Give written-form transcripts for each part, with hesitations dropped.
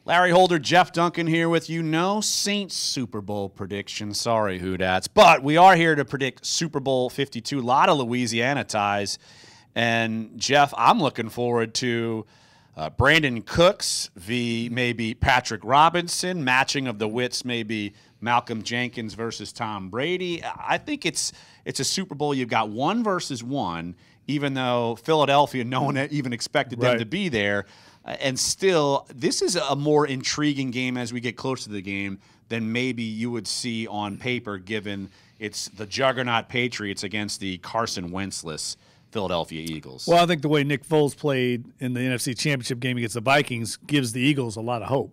Larry Holder, Jeff Duncan here with you. No Saints Super Bowl prediction. Sorry, Hoodats. But we are here to predict Super Bowl 52. A lot of Louisiana ties. And, Jeff, I'm looking forward to Brandon Cooks v. maybe Patrick Robinson, matching of the wits, maybe Malcolm Jenkins versus Tom Brady. I think it's a Super Bowl. You've got 1 versus 1, even though Philadelphia, no one even expected them to be there. And still, this is a more intriguing game as we get closer to the game than maybe you would see on paper, given it's the juggernaut Patriots against the Carson Wentzless Philadelphia Eagles. Well, I think the way Nick Foles played in the NFC Championship game against the Vikings gives the Eagles a lot of hope.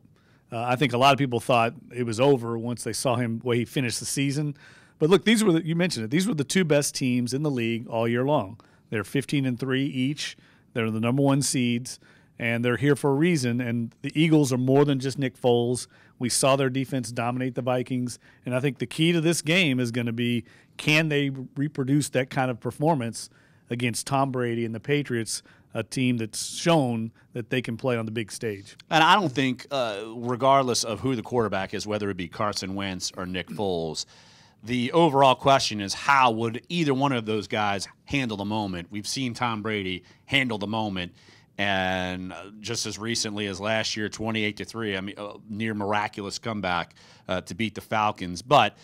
I think a lot of people thought it was over once they saw him the way he finished the season. But look, these were you mentioned it. These were the 2 best teams in the league all year long. They're 15-3 each. They're the number 1 seeds. And they're here for a reason, and the Eagles are more than just Nick Foles. We saw their defense dominate the Vikings, and I think the key to this game is going to be, can they reproduce that kind of performance against Tom Brady and the Patriots, a team that's shown that they can play on the big stage. And I don't think, regardless of who the quarterback is, whether it be Carson Wentz or Nick Foles, the overall question is how would either one of those guys handle the moment. We've seen Tom Brady handle the moment. And just as recently as last year, 28-3, I mean, a near miraculous comeback to beat the Falcons. But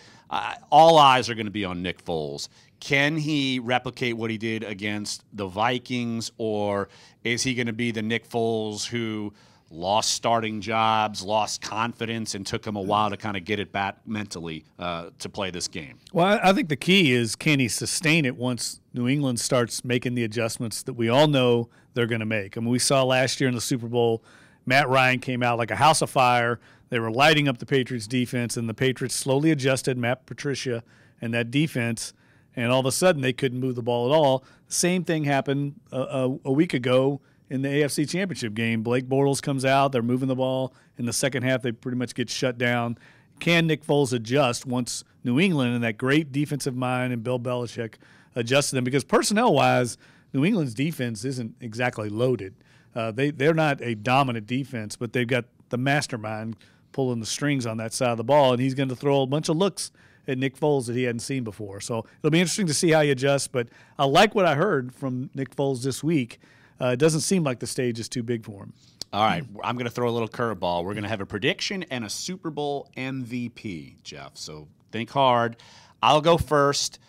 all eyes are going to be on Nick Foles. Can he replicate what he did against the Vikings, or is he going to be the Nick Foles who lost starting jobs, lost confidence, and took him a while to kind of get it back mentally to play this game? Well, I think the key is, can he sustain it once New England starts making the adjustments that we all know they're going to make? I mean, we saw last year in the Super Bowl, Matt Ryan came out like a house of fire. They were lighting up the Patriots defense, and the Patriots slowly adjusted Matt Patricia and that defense, and all of a sudden they couldn't move the ball at all. Same thing happened a week ago in the AFC Championship game. Blake Bortles comes out. They're moving the ball. In the second half, they pretty much get shut down. Can Nick Foles adjust once New England and that great defensive mind and Bill Belichick adjusted them? Because personnel-wise, New England's defense isn't exactly loaded. They're not a dominant defense, but they've got the mastermind pulling the strings on that side of the ball, and he's going to throw a bunch of looks at Nick Foles that he hadn't seen before. So it'll be interesting to see how he adjusts, but I like what I heard from Nick Foles this week. It doesn't seem like the stage is too big for him. All right, I'm going to throw a little curveball. We're going to have a prediction and a Super Bowl MVP, Jeff. So think hard. I'll go first.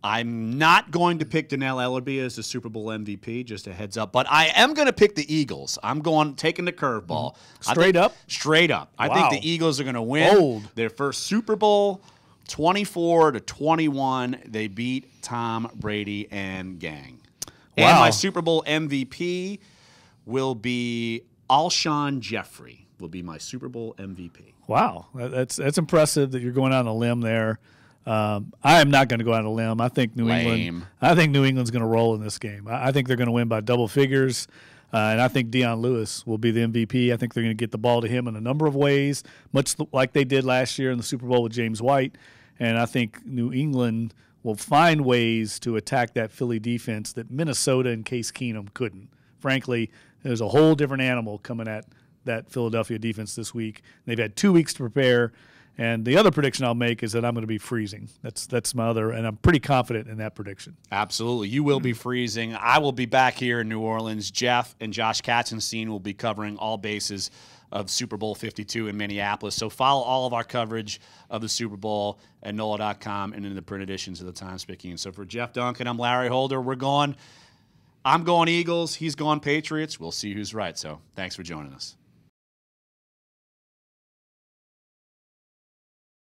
I'm not going to pick Donnell Ellerbe as the Super Bowl MVP, just a heads up. But I am going to pick the Eagles. I'm taking the curveball. Straight up? Straight up. Wow. I think the Eagles are going to win their first Super Bowl, 24-21. They beat Tom Brady and gang. Wow. And my Super Bowl MVP will be Alshon Jeffrey. Will be my Super Bowl MVP. Wow, that's impressive that you're going out on a limb there. I am not going to go out on a limb. I think New England's going to roll in this game. I think they're going to win by double figures, and I think Deion Lewis will be the MVP. I think they're going to get the ball to him in a number of ways, much like they did last year in the Super Bowl with James White. And I think New England will find ways to attack that Philly defense that Minnesota and Case Keenum couldn't. Frankly, there's a whole different animal coming at that Philadelphia defense this week. They've had 2 weeks to prepare, and the other prediction I'll make is that I'm going to be freezing. That's my other, and I'm pretty confident in that prediction. Absolutely. You will be freezing. I will be back here in New Orleans. Jeff and Josh Katzenstein will be covering all bases of Super Bowl 52 in Minneapolis. So follow all of our coverage of the Super Bowl at NOLA.com and in the print editions of the Times-Picayune. So for Jeff Duncan, I'm Larry Holder. I'm going Eagles. He's going Patriots. We'll see who's right. So thanks for joining us.